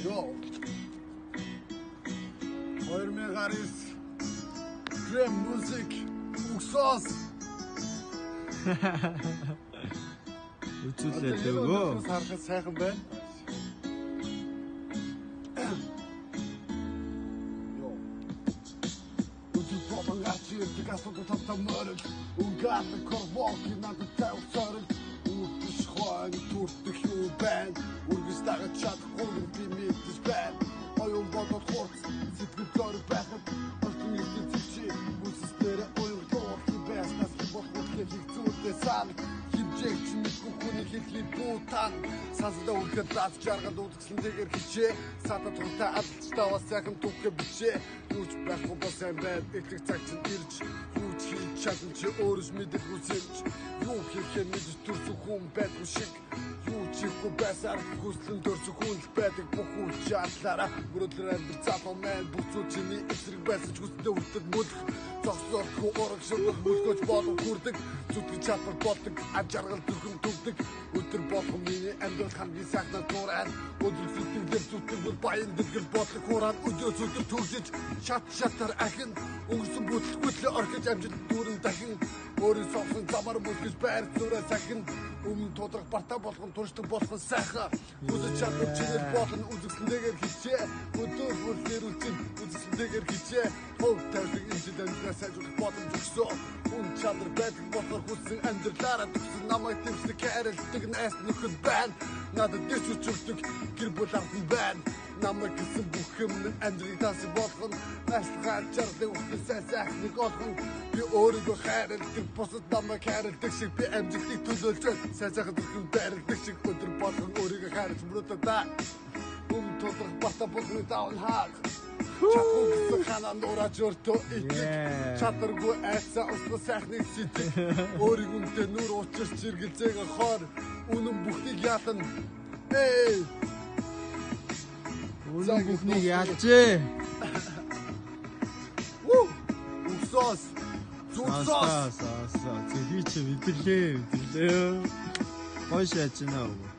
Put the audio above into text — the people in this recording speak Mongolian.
Yo. 2009 Krem müzik Uksas. Үчүүлээ дөгөө. Харахад сайхан байна. Yo. Өдөр болон гарч ирдэг асуудал тавтамаар. Унгaalны корвок надад тавсарал. Үтш хоог туртах юу байна. Үргэлж дагаж чадахгүй би мэдэж байна. Оюун бодоод хурц сэтгэл зор байхад ортон идэв чи бүсээр ойлголоо хибэснас хибохот хэлцүүлээ сан хибжээч мэдгүй хүний хэлхий буутан сансдаа үргэлж лав жаргад үзэсгэлэнтэйгэр хичээ сата туртаа алдаж таваа сайхан түүхэ бичээ юуч байхгүй ба сайн байд их цаг чинь ирж юуч хийж чадсан чи өөрөс мэдэх үсэлж юу хийхээ мэдэж төрсөн хүн байдаг шиг Чику бэсар хүслэн төрсөн хүн байдаг бүх үйл чадлаараа мөрөдлөр амьд цаапаа мэн бүцүү чиний эсрэг байсан ч хүсдээ үлдээд мөлөх зогсоохгүй ураг шүлэг мөлгөж болон хүрдэг зүтгэж чадвар болдог аж аргал зүрхэн төгдөг өдөр болгон миний амьдрал хамгийн сайхан туурай өдөр сэтгэлээр зүтгэл баян дэтгэл бодлого хураан өдөөс өдөр төржиж шатар ахин өнгөрсөн бүтлгүүтлээ орхиж амжилт дүүрэн дахин өөрийн сонгосон замаар мөлгөж байр зураа сахин өмнө тудрах бартаа болгон туршдаг болгон сайхан үзэж чадвар чинэл болгон үзэсгэлэнтэйгээр хичээ өдөр бүр нэрүүлсэн үзэсгэлэнтэйгээр хичээ хов тавьдаг энэ дэндээ сайжруулах боломж өгсөн хүн чадвар байдаг болохоор хүссэн амьдралаараа төгсөн намайг төвсдөг хайрладаг найс нөхөд байна надад дэвч өчөрдөг гэр бүл ардн байна намайг гэсэн бүх юм амьдралыг таасан болгон наслага чардаг үхсэн сайхныг олгон би өөрийгөө хайрладаг бусад намайг хайрладаг шиг би амжилтыг төлөөлж сайхан зүрхэн байрладаг шиг өдөр болгон өөрийгөө хайрлаж мөрөдөө тудрах бата болгоны даун хаа Чакуг хана нураж өртөө икэг чадваргүй айцаа уснаа сайхныг сэтэг өөрийнхөө нүр учирч иргэлзээгээ хоор үнэн бүхнийг яатан Үнэн бүхнийг яажээ Уксос Зүгсос зүгий чи мэдлээ гоё шааж байна уу